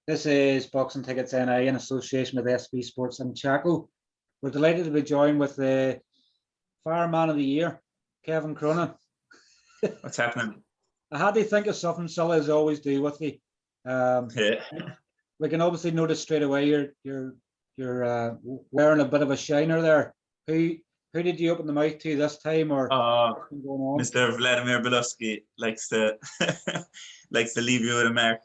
This is Boxing Tickets NI in association with SB Sports in Chaco. We're delighted to be joined with the Fireman of the Year, Kevin Cronin. What's happening? I had to think of something silly as I always do with you. Yeah. We can obviously notice straight away you're wearing a bit of a shiner there. Who did you open the mouth to this time, or what's been going on? Mr. Vladimir Belusky likes to leave you with a mark.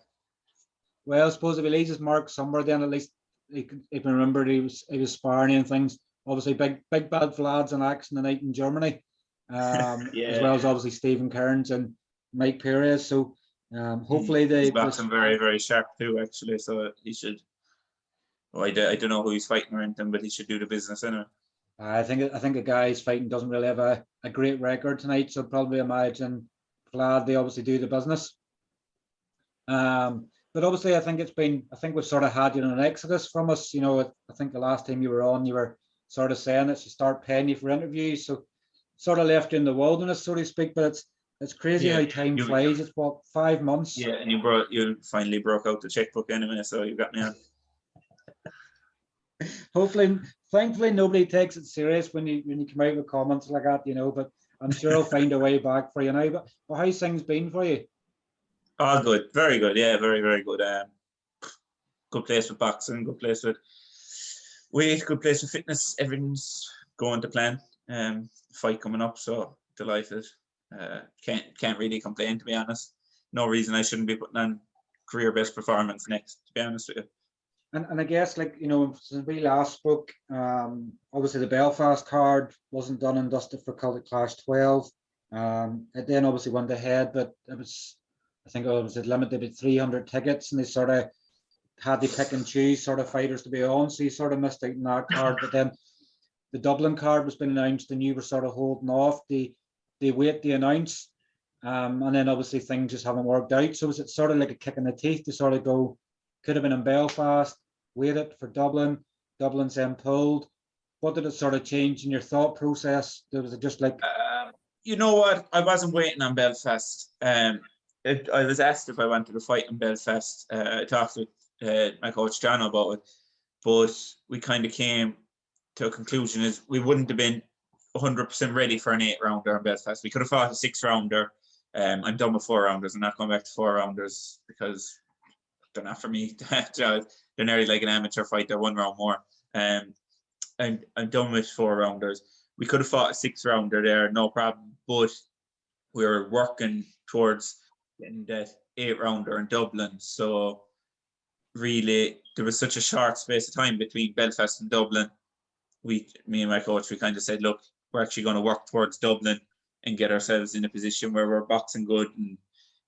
Well, I suppose if he leaves his mark somewhere, then at least he can remember he was sparring and things. Obviously, big bad Vlad's in action tonight in Germany, as well as obviously Stephen Kearns and Mike Perez. So hopefully he's boxing very, very sharp too, actually. So he should. Well, I don't know who he's fighting or anything, but he should do the business anyway. I think the guy he's fighting doesn't really have a great record tonight, so probably imagine Vlad, they obviously do the business. But obviously, I think we've sort of had an exodus from us. You know, I think the last time you were on, you were sort of saying that you start paying you for interviews, so sort of left you in the wilderness, so to speak. But it's crazy how time flies. It's what, 5 months? Yeah, and you finally broke out the checkbook anyway, so you got me on. Thankfully, nobody takes it serious when you come out with comments like that, you know. But I'm sure I'll find a way back for you now. But how's things been for you? Oh, good, very good. Yeah, very, very good. Good place with boxing. Good place with weight. Good place with fitness. Everything's going to plan. Fight coming up, so delighted. Can't really complain, to be honest. No reason I shouldn't be putting on career best performance next, to be honest with you. And I guess, like, you know, since we last spoke, obviously the Belfast card wasn't done and dusted for Celtic Clash 12. It then obviously went ahead, but I think it was limited to 300 tickets, and they sort of had to pick and choose sort of fighters to be on, so you sort of missed out on that card. But then the Dublin card was been announced, and you were sort of holding off the wait to announce, and then obviously things just haven't worked out. So was it sort of like a kick in the teeth to sort of go, could have been in Belfast, waited for Dublin's then pulled? What did it sort of change in your thought process? Was it just like, you know what, I wasn't waiting on Belfast. I was asked if I wanted to fight in Belfast. I talked with my coach John about it, but we kind of came to a conclusion is we wouldn't have been 100% ready for an 8-rounder in Belfast. We could have fought a 6-rounder. I'm done with 4-rounders. I'm not going back to 4-rounders because they're not for me. They're nearly like an amateur fight. They're 1 round more. I'm done with 4-rounders. We could have fought a 6-rounder there, no problem. But we were working towards getting that 8-rounder in Dublin. So really, there was such a short space of time between Belfast and Dublin. Me and my coach, we kind of said, look, we're actually going to work towards Dublin and get ourselves in a position where we're boxing good and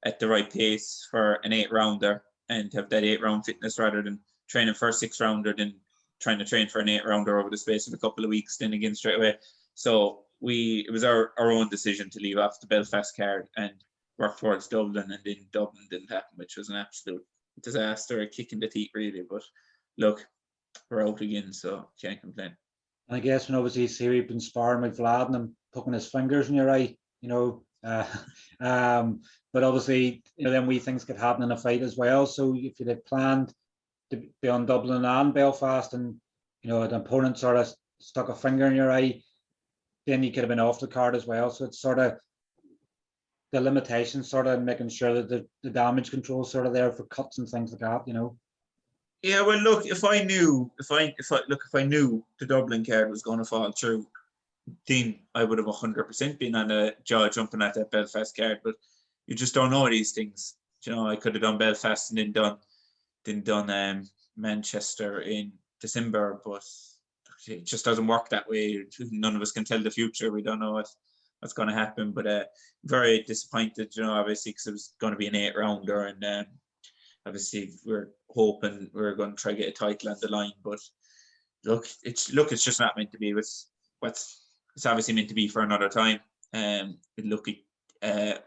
at the right pace for an 8-rounder and have that 8-round fitness rather than training for a 6-rounder than trying to train for an 8-rounder over the space of a couple of weeks, then again straight away. So it was our own decision to leave off the Belfast card and work towards Dublin, and then Dublin didn't happen, which was an absolute disaster, a kick in the teeth really. But look, we're out again, so can't complain. And I guess when obviously see we've been sparring with Vlad and him poking his fingers in your eye, you know, but obviously, you know, then wee things could happen in a fight as well. So if you'd have planned to be on Dublin and Belfast, and you know an opponent sort of stuck a finger in your eye, then you could have been off the card as well. So it's sort of the limitations, sort of making sure that the damage control is sort of there for cuts and things like that, you know. Yeah, well, look, if I knew the Dublin card was going to fall through, then I would have 100% been on a jaw jumping at that Belfast card. But you just don't know these things. You know, I could have done Belfast and then done Manchester in December, but it just doesn't work that way. None of us can tell the future. We don't know what's going to happen. But very disappointed, you know, obviously, because it was going to be an 8-rounder, and obviously we're hoping we're going to try to get a title on the line. But it's just not meant to be. It's obviously meant to be for another time. We're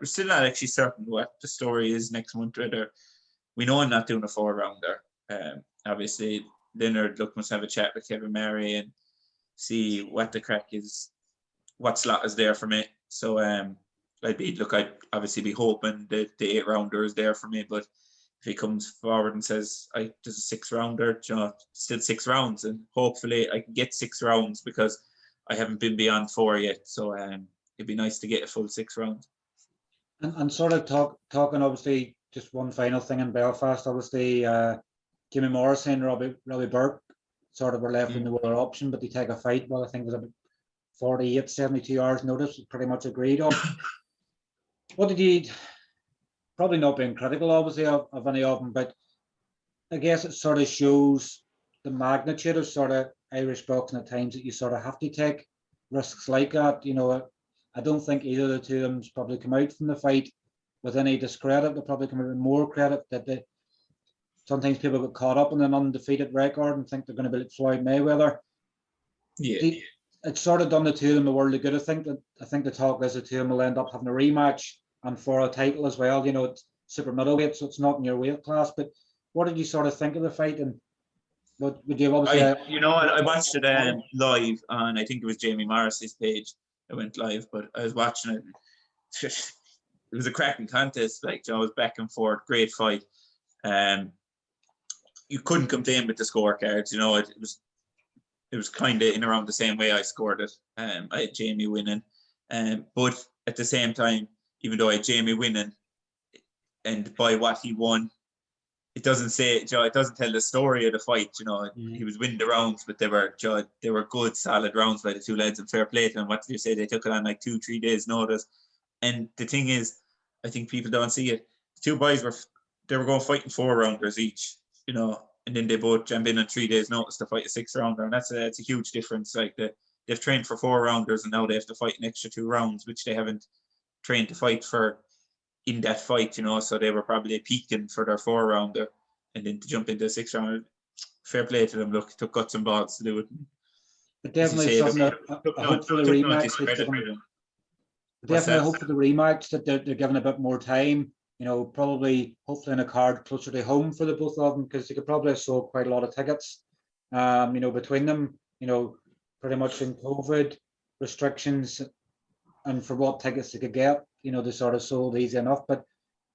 still not actually certain what the story is next month. Whether we know I'm not doing a 4-rounder. Obviously, Leonard must have a chat with Kevin Maree and see what the crack is, what slot is there for me. So I'd obviously be hoping that the 8-rounder is there for me. But if he comes forward and says, there's a 6-rounder, still 6 rounds, and hopefully I can get 6 rounds because I haven't been beyond 4 yet. So it'd be nice to get a full 6 rounds. And sort of talking, obviously, just one final thing in Belfast, obviously, Jimmy Morrissey and Robbie Burke sort of were left in the other option, but they take a fight. Well, I think it was about 48, 72 hours notice, pretty much agreed on. What did you, probably not being critical, obviously, of any of them, but I guess it sort of shows the magnitude of sort of Irish boxing at times that you sort of have to take risks like that. I don't think either of the two of them probably come out from the fight with any discredit. They probably come out with more credit that sometimes people get caught up in an undefeated record and think they're going to be like Floyd Mayweather. Yeah. It's sort of done the two of them a world of good. I think the talk is the two of them will end up having a rematch and for a title as well. It's super middleweight, so it's not in your weight class. But what did you sort of think of the fight, and what would you obviously? I watched it live on, I think it was Jamie Morrissey's page. I went live, but I was watching it. It was a cracking contest. Like, it was back and forth, great fight. You couldn't complain with the scorecards. It was kind of in around the same way I scored it. I had Jamie winning, but at the same time, even though I had Jamie winning, and by what he won, it doesn't say, it doesn't tell the story of the fight. He was winning the rounds, but they were good, solid rounds by the two lads, and fair play to them. What did you say? They took it on like 2-3 days' notice. And the thing is, I think people don't see it. The two boys were going fighting 4-rounders each, and then they both jump in on 3 days' notice to fight a 6-rounder, and that's a huge difference. Like, they've trained for 4-rounders, and now they have to fight an extra 2 rounds, which they haven't trained to fight for in that fight. So they were probably peaking for their 4-rounder, and then to jump into a 6-rounder. Fair play to them. Look, it took guts and balls to do it. But definitely something I hope for the rematch. Definitely hope for the rematch that they're given a bit more time. Probably hopefully in a card closer to home for the both of them, because they could probably have sold quite a lot of tickets. Between them, pretty much in COVID restrictions and for what tickets they could get, they sort of sold easy enough. But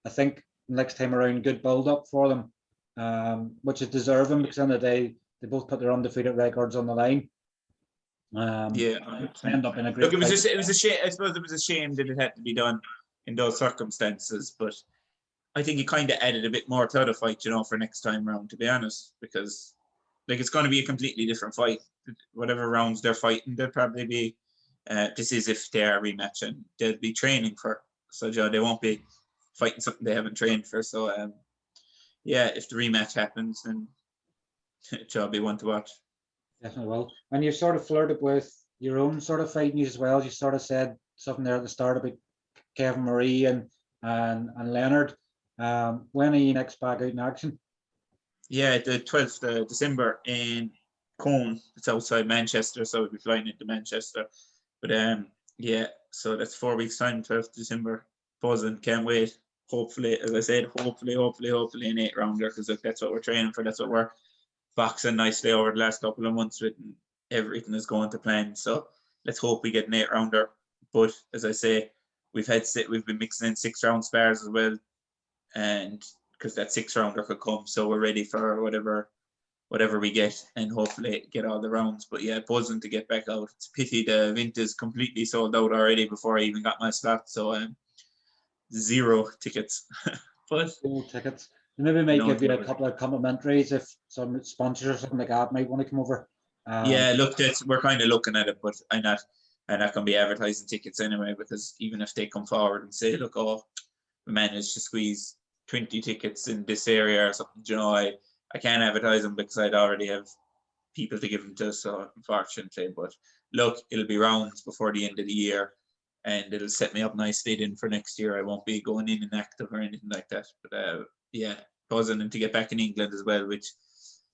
I think next time around, good build up for them, which is deserving, because at the end of the day, they both put their undefeated records on the line. End up in a great. Look, it was a shame. I suppose it was a shame that it had to be done in those circumstances, but I think it kind of added a bit more to the fight, for next time round, to be honest, because like, it's going to be a completely different fight. Whatever rounds they're fighting, they'll probably be. This is if they are rematching, they'll be training for. So they won't be fighting something they haven't trained for. So if the rematch happens, then it'll be one to watch. Definitely will. And you sort of flirted with your own sort of fight news as well. You sort of said something there at the start about Kevin Maree and Leonard. When are you next back out in action? Yeah, the 12th of December in Cone. It's outside Manchester, so we'll be flying into Manchester. But so that's 4 weeks time, 12th December. Buzzing, can't wait. Hopefully, as I said, hopefully an 8-rounder, because that's what we're training for. That's what we're boxing nicely over the last couple of months with, and everything is going to plan. So let's hope we get an 8-rounder. But as I say, we've been mixing in 6-round spars as well, and because that 6-rounder could come, so we're ready for whatever we get, and hopefully get all the rounds. But yeah, buzzing to get back out. It's a pity the event is completely sold out already before I even got my slot. So 0 tickets. But 0 tickets. Maybe might give you a couple of complimentaries if some sponsors or something like that might want to come over. Look, we're kind of looking at it, but I'm not going to be advertising tickets anyway, because even if they come forward and say, look, we managed to squeeze 20 tickets in this area or something, I can't advertise them because I'd already have people to give them to, so unfortunately. But look, it'll be rounds before the end of the year, and it'll set me up nicely then for next year. I won't be going in inactive or anything like that. But buzzing, and to get back in England as well, which,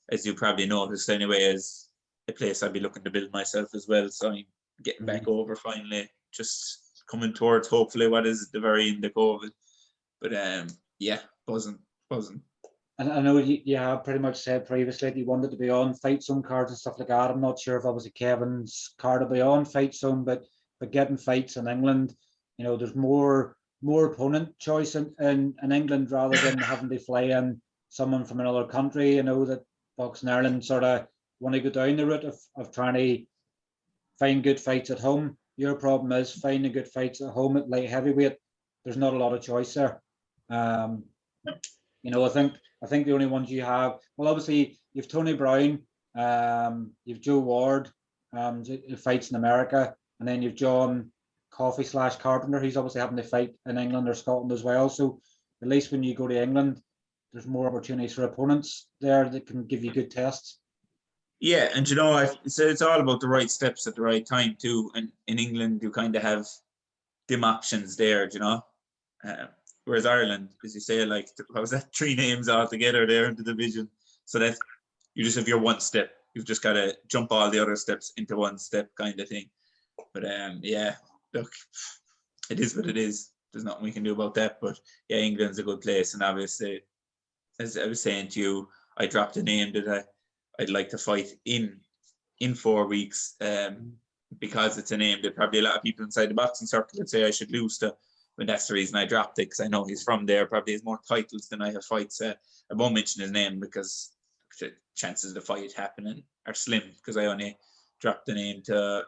as you probably noticed anyway, is a place I'd be looking to build myself as well. So I'm getting back over finally, just coming towards hopefully what is the very end of COVID. But buzzing. And I know you have pretty much said previously that you wanted to be on Fight Zone cards and stuff like that. I'm not sure if obviously Kevin's card will be on Fight Zone, but getting fights in England, there's more more opponent choice in England rather than having to fly in someone from another country. You know that boxing Ireland sort of want to go down the route of trying to find good fights at home. Your problem is finding good fights at home at light heavyweight. There's not a lot of choice there. You know, I think the only ones you have, well, obviously you've Tony Brown, you've Joe Ward, who fights in America, and then you've John Coffey / Carpenter. He's obviously having to fight in England or Scotland as well. So at least when you go to England, there's more opportunities for opponents there that can give you good tests. Yeah, and you know, it's all about the right steps at the right time too. And in England, you kind of have them options there, you know. Whereas Ireland, as you say, like, what was that, 3 names all together there in the division. So that you just have your one step. You've just got to jump all the other steps into one step kind of thing. But yeah, look, it is what it is. There's nothing we can do about that. But yeah, England's a good place. And obviously, as I was saying to you, I dropped a name that I'd like to fight in 4 weeks because it's a name that probably a lot of people inside the boxing circle would say I should lose to. But that's the reason I dropped it, because I know he's from there, probably has more titles than I have fights. I won't mention his name because the chances of the fight happening are slim, because I only dropped the name to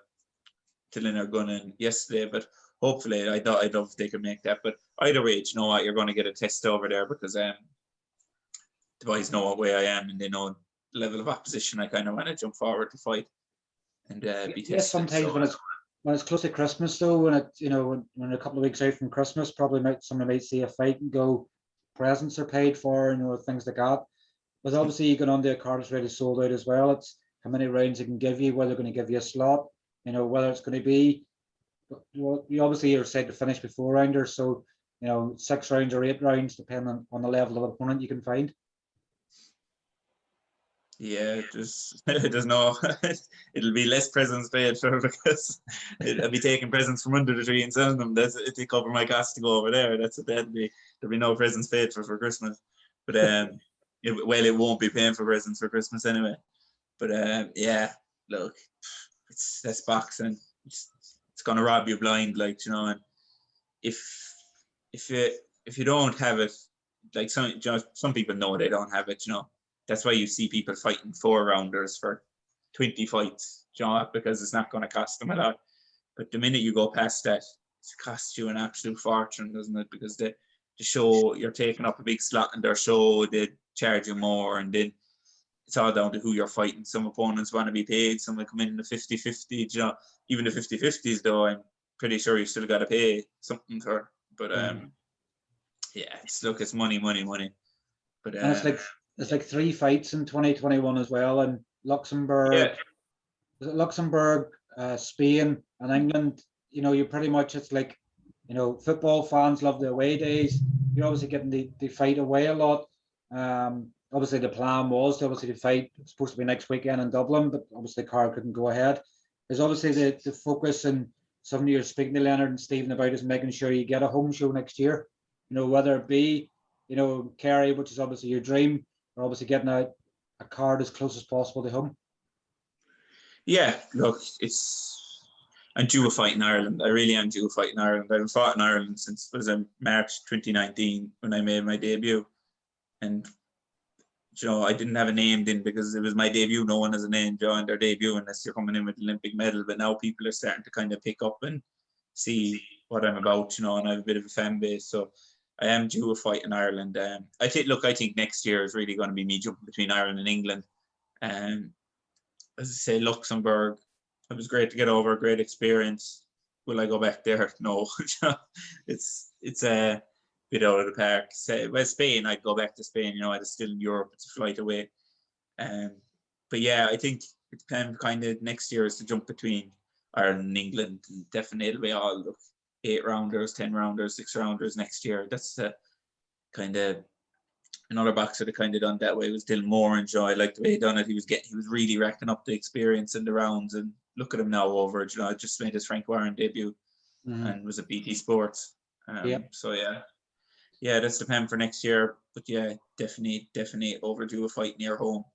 Leonard Gunnan yesterday. But hopefully, I'd love if they could make that. But either way, you know what, you're going to get a test over there, because the boys know what way I am, and they know the level of opposition I kind of want to jump forward to fight and be tested. Yes, sometimes when it's close to Christmas, though, when it, you know, when a couple of weeks out from Christmas, probably someone might see a fight and go, presents are paid for, you know, things like that. But obviously, you get on the card, it's already sold out as well. It's how many rounds they can give you, whether they're going to give you a slot, you know, whether it's going to be. Well, you obviously are said to finish with 4 rounders, so you know, 6 rounds or 8 rounds, depending on the level of opponent you can find. Yeah, there's no, it'll be less presents paid for, because I'll be taking presents from under the tree and selling them. That's it, to cover my cost to go over there. That's what there'll be no presents paid for Christmas. But it won't be paying for presents for Christmas anyway. But yeah, look, that's boxing. It's gonna rob you blind, like, you know. And if you don't have it, like, some people know they don't have it, you know. That's why you see people fighting 4 rounders for 20 fights, you know, because it's not going to cost them a lot. But the minute you go past that, it costs you an absolute fortune, doesn't it? Because the show, you're taking up a big slot in their show, they charge you more, and then it's all down to who you're fighting. Some opponents want to be paid, some will come in the 50-50, you know. Even the 50-50s, though, I'm pretty sure you still got to pay something for. But yeah, it's money. But and it's like 3 fights in 2021 as well, and Luxembourg. Yeah. Is it Luxembourg, Spain, and England? You know, you pretty much, it's like, you know, football fans love the away days. You're obviously getting the fight away a lot. Obviously, the plan was to fight. It's supposed to be next weekend in Dublin, but obviously the car couldn't go ahead. There's obviously the focus, and something you're speaking to Leonard and Stephen about, is making sure you get a home show next year. You know, whether it be, you know, Kerry, which is obviously your dream, or obviously getting a card as close as possible to home. Yeah, look, I'm due a fight in Ireland. I really am due a fight in Ireland. I've fought in Ireland since March 2019 when I made my debut. And, you know, I didn't have a name then because it was my debut. No one has a name during their debut unless you're coming in with an Olympic medal. But now people are starting to kind of pick up and see what I'm about, you know, and I have a bit of a fan base. So I am due a fight in Ireland. I think next year is really going to be me jumping between Ireland and England. As I say, Luxembourg, it was great to get over, great experience. Will I go back there? No. it's a bit out of the park. Well, Spain, I'd go back to Spain. You know, it's still in Europe. It's a flight away. But yeah, I think it's kind of next year is to jump between Ireland and England. And definitely it'll be all 8 rounders, 10 rounders, 6 rounders next year. That's kind of another boxer that kind of done that way was Dylan Moore. Enjoy, like the way he done it. He was really racking up the experience in the rounds, and look at him now over. You know, just made his Frank Warren debut and was at BT Sports. So yeah, that's the plan for next year. But yeah, definitely overdue a fight near home.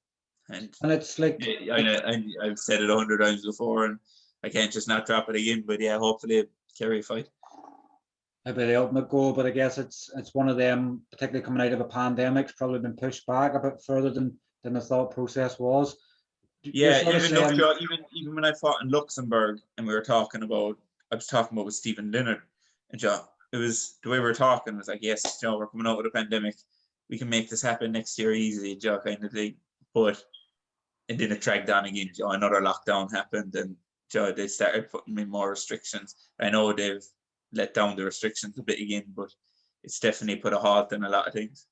And it's like, I've said it 100 times 100 times before, and I can't just not drop it again. But yeah, hopefully Kerry fight. it'd be the ultimate goal, but I guess it's one of them, particularly coming out of a pandemic, it's probably been pushed back a bit further than the thought process was. You're Yeah, sort of even look, saying, Joe, even when I fought in Luxembourg and we were talking about, I was talking about with Stephen Leonard and Joe. It was the way we were talking was like, yes, Joe, we're coming out with a pandemic. We can make this happen next year easy, Joe, kind of thing. But and then it dragged on again, Joe. Another lockdown happened, and Joe, they started putting in more restrictions. I know they've let down the restrictions a bit again, but it's definitely put a halt in a lot of things.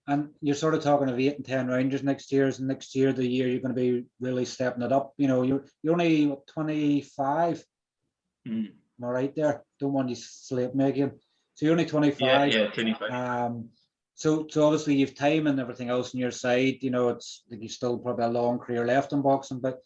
and you're sort of talking of 8 and 10 rounders next year. Is next year the year you're going to be really stepping it up? You know, you're only what, 25. Mm. Am I right there? Don't want you slate me again. So you're only 25. Yeah, 25. So obviously you've time and everything else on your side. You know, it's like you've still probably a long career left in boxing, but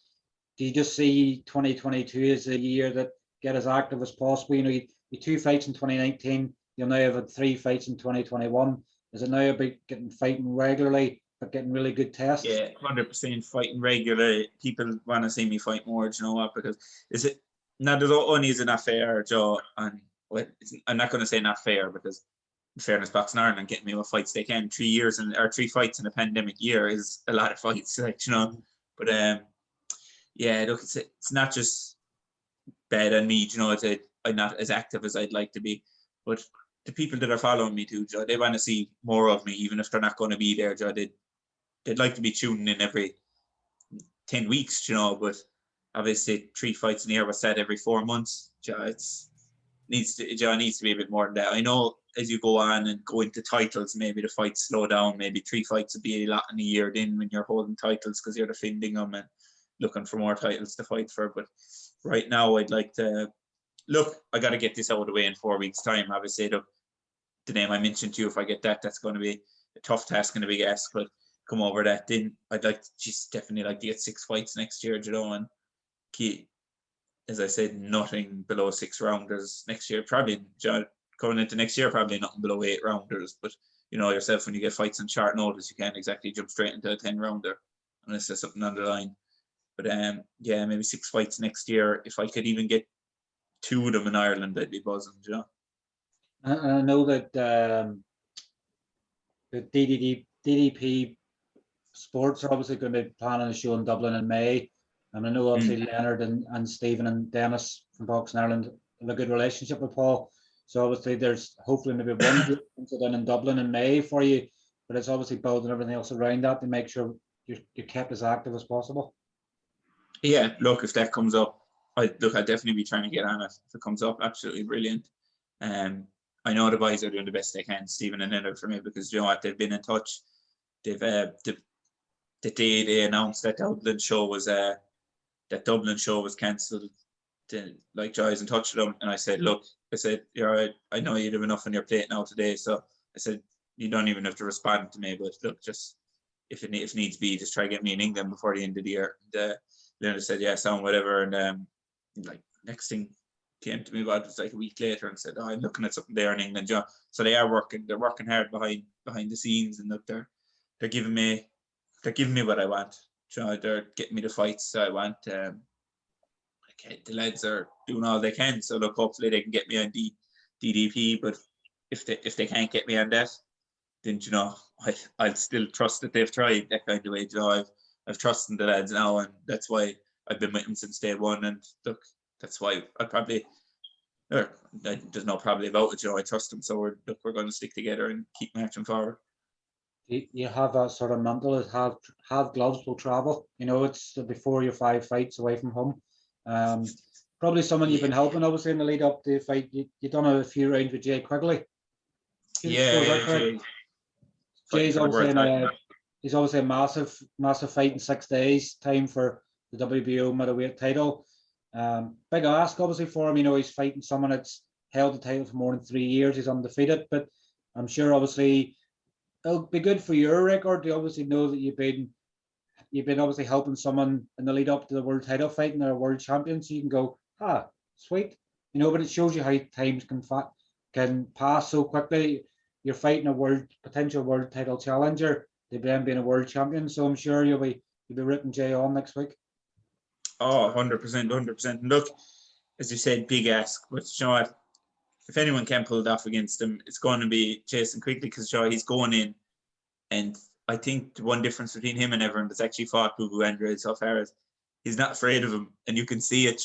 do you just see 2022 as a year that get as active as possible? You know, you 2 fights in 2019. You'll now have had 3 fights in 2021. Is it now about getting fighting regularly, but getting really good tests? Yeah, 100% fighting regularly. People want to see me fight more. Do you know what? Because is it now? There's only is it not fair, Joe? And well, I'm not going to say not fair because, in fairness, Boxing Ireland getting me what fights they can. 3 years or 3 fights in a pandemic year is a lot of fights, like you know. But yeah, look, it's not just bad on me. You know, I'm not as active as I'd like to be, but the people that are following me too, Joe, they want to see more of me, even if they're not going to be there, Joe. They'd like to be tuning in every 10 weeks, you know, but obviously 3 fights in the year was said every 4 months. Joe, needs to be a bit more than that. I know as you go on and go into titles, maybe the fights slow down. Maybe 3 fights would be a lot in a year then when you're holding titles because you're defending them and looking for more titles to fight for. But right now, I'd like to look. I got to get this out of the way in 4 weeks' time. Obviously, the name I mentioned to you, if I get that, that's going to be a tough task and a big ask. But come over that, then I'd like to just definitely like to get 6 fights next year, you know, and keep, as I said, nothing below 6 rounders next year. Probably going into next year, probably nothing below 8 rounders. But you know yourself, when you get fights on short notice, you can't exactly jump straight into a 10 rounder unless there's something on the line. But yeah, maybe 6 fights next year. If I could even get 2 of them in Ireland, I'd be buzzing, you know. I know that the DDP Sports are obviously going to be planning a show in Dublin in May. And I know obviously Leonard and Stephen and Dennis from Boxing Ireland have a good relationship with Paul. So obviously there's hopefully maybe one incident in Dublin in May for you, but it's obviously building everything else around that to make sure you're kept as active as possible. Yeah, look, if that comes up, I'd definitely be trying to get on it. If it comes up, absolutely brilliant. I know the boys are doing the best they can, Stephen and Leonard, for me, because you know what, they've been in touch. They've the day they announced that Dublin show was cancelled. Like Joe was in touch with them, and I said, look, you're right. I know you have enough on your plate now today, so I said you don't even have to respond to me, but look, just if needs be, just try to get me in England before the end of the year. And Leonard said, yeah, sound whatever, and like next thing came to me about it was like a week later and said, oh, I'm looking at something there in England, Joe. So they're working hard behind the scenes, and look, they're giving me what I want. They're getting me the fights I want. Okay, the lads are doing all they can, so look, hopefully they can get me on DDP. But if they can't get me on that, then you know I'll still trust that they've tried that kind of way. You know, I've trusted the lads now, and that's why I've been with them since day one. And look, that's why there's no probably about it. You know, I trust them, so we're going to stick together and keep marching forward. You have that sort of mental, have gloves will travel. You know, it's before your 5 fights away from home. Probably someone you've been helping, obviously, in the lead up to the fight. You done a few rounds with Jay Quiqley. Yeah. Jay's obviously he's obviously a massive fight in 6 days. Time for the WBO middleweight title. Big ask, obviously, for him. You know, he's fighting someone that's held the title for more than 3 years. He's undefeated, but I'm sure, obviously, it'll be good for your record to obviously know that you've been obviously helping someone in the lead up to the world title fight and they're a world champion, so you can go, sweet, you know. But it shows you how times can pass so quickly. You're fighting a potential world title challenger, they've then been a world champion, so I'm sure you'll be ripping Jay on next week. Oh, 100%. Look, as you said, big ask, but you know what? if anyone can pull it off against him, it's going to be Jason Quiqley, because he's going in, and I think the one difference between him and everyone that's actually fought Bubu Andrade so far is he's not afraid of him, and you can see it.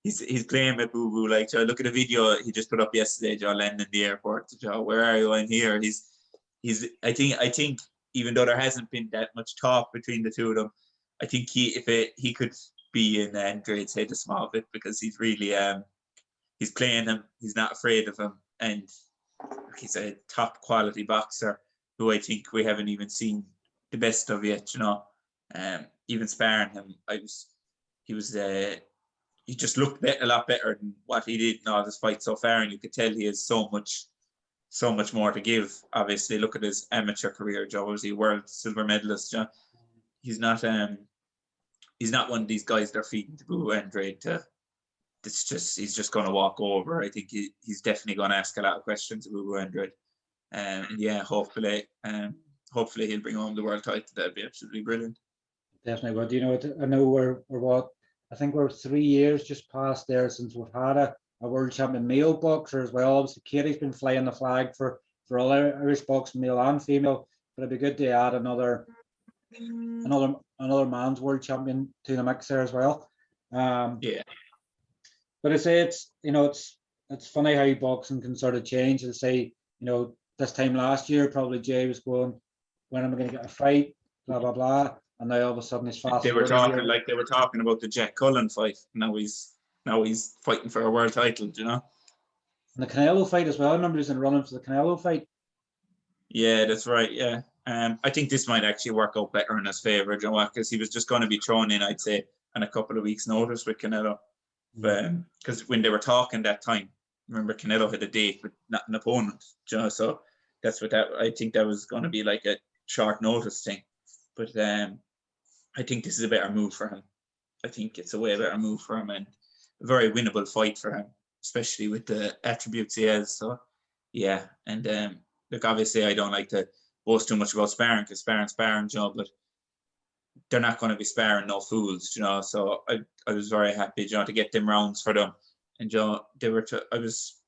He's playing with Bubu. Like, look at the video he just put up yesterday. Landing in the airport. Where are you? I'm here. He's. I think even though there hasn't been that much talk between the two of them, I think he could be in Andrade's head a small bit, because he's really he's playing him. He's not afraid of him, and he's a top quality boxer who I think we haven't even seen the best of yet. Even sparring him, he just looked a lot better than what he did in all his fights so far, and you could tell he has so much more to give. Obviously, look at his amateur career. Was he world silver medalist? He's not one of these guys they're feeding to Bubu Andrade to. He's just going to walk over. I think he's definitely going to ask a lot of questions of Bubu Andrade. And yeah, hopefully he'll bring home the world title. That'd be absolutely brilliant. Definitely would. I know we're I think we're 3 years just past there since we've had a world champion male boxer as well. Obviously, Kerry's been flying the flag for all Irish boxing, male and female. But it'd be good to add another man's world champion to the mix there as well. Yeah. But I say it's funny how boxing can sort of change. I say, this time last year, probably Jay was going, when am I going to get a fight? Blah blah blah. And now all of a sudden he's fast. They were talking about the Jack Cullen fight. Now he's fighting for a world title. And the Canelo fight as well. I remember he was in running for the Canelo fight. Yeah, that's right. Yeah. I think this might actually work out better in his favor, because he was just going to be thrown in, I'd say, on a couple of weeks' notice with Canelo. Because when they were talking that time, remember Canelo had a date with not an opponent, so that's I think that was going to be like a short notice thing. But I think this is a better move for him. I think it's a way better move for him, and a very winnable fight for him, especially with the attributes he has. So yeah, and look, obviously I don't like to boast too much about sparring, because sparring, but they're not going to be sparring no fools, So I was very happy, to get them rounds for them, and they were. I was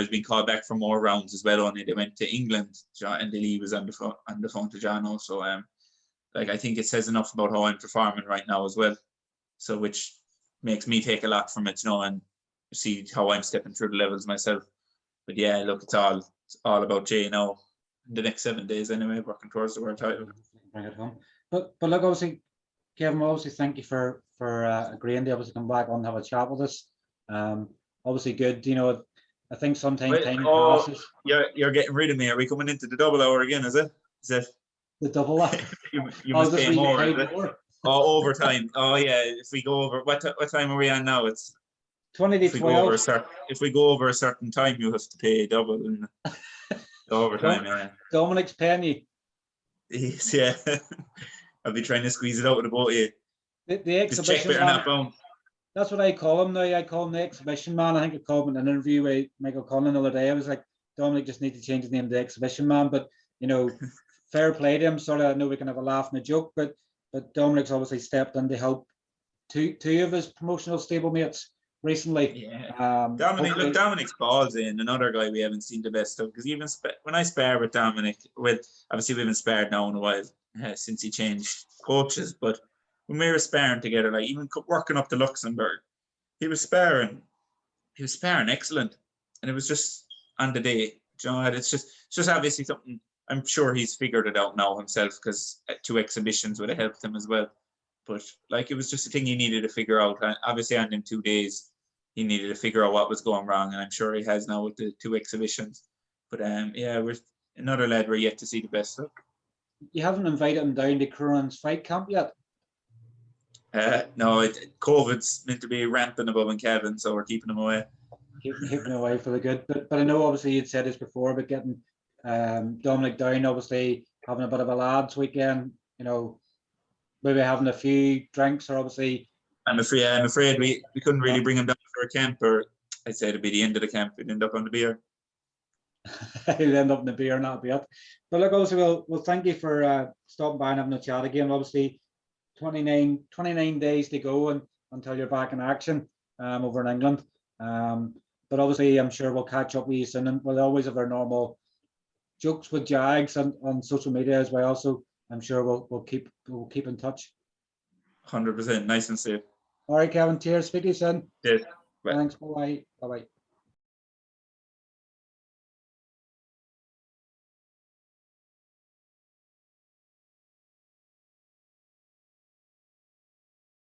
being called back for more rounds as well. Only they went to England, and Lee was on the phone to John also. I think it says enough about how I'm performing right now as well. So which makes me take a lot from it, and see how I'm stepping through the levels myself. But yeah, look, it's all about Jay now. In the next 7 days, anyway, working towards the world title. Bring it home. But look, obviously, Kevin, thank you for agreeing to obviously come back on and have a chat with us. Obviously good, I think sometimes time passes. You're getting rid of me. Are we coming into the double hour again? Is it? The double hour? you must pay more. Is it? Oh, overtime. Oh yeah. If we go over, what time are we on now? It's 20 to 12. If we go over a certain time, you have to pay double. Overtime. Yeah. Dominic's paying you. Yes, yeah. I'll be trying to squeeze it out with the boat here. The exhibition man. That's what I call him now. I call him the exhibition man. I think I called him in an interview with Michael Cronin the other day. I was like, Dominic just needs to change his name to the exhibition man. But fair play to him. Sort of, I know we can have a laugh and a joke, but Dominic's obviously stepped in to help two of his promotional stablemates recently. Yeah. Dominic's balls in another guy we haven't seen the best of, because even when I spar with Dominic, obviously we haven't sparred now in a while since he changed coaches, but when we were sparring together, like even working up to Luxembourg, he was sparring excellent, and it was just on the day. It's just obviously something. I'm sure he's figured it out now himself, because 2 exhibitions would have helped him as well. But it was just a thing he needed to figure out. And obviously, on them 2 days, he needed to figure out what was going wrong, and I'm sure he has now with the 2 exhibitions. But we're another lad we're yet to see the best of. You haven't invited him down to Cronin's fight camp yet? No, COVID's meant to be rampant above in Kevin, so we're keeping him away. Keeping him away for the good. But I know obviously you'd said this before, but getting Dominic down, obviously having a bit of a lads weekend, maybe having a few drinks, or obviously. I'm afraid we couldn't really bring him down for a camp, or I'd say it'd be the end of the camp. We'd end up on the beer. He'll end up in the beer, not be it. But look, obviously, we'll thank you for stopping by and having a chat again. Obviously, 29 days to go until you're back in action over in England. But obviously, I'm sure we'll catch up with you soon, and we'll always have our normal jokes with Jags on social media as well. So I'm sure we'll keep in touch. 100%. Nice and safe. All right, Kevin. Cheers. Speak to you soon. Cheers. Bye. Thanks. Bye. Bye.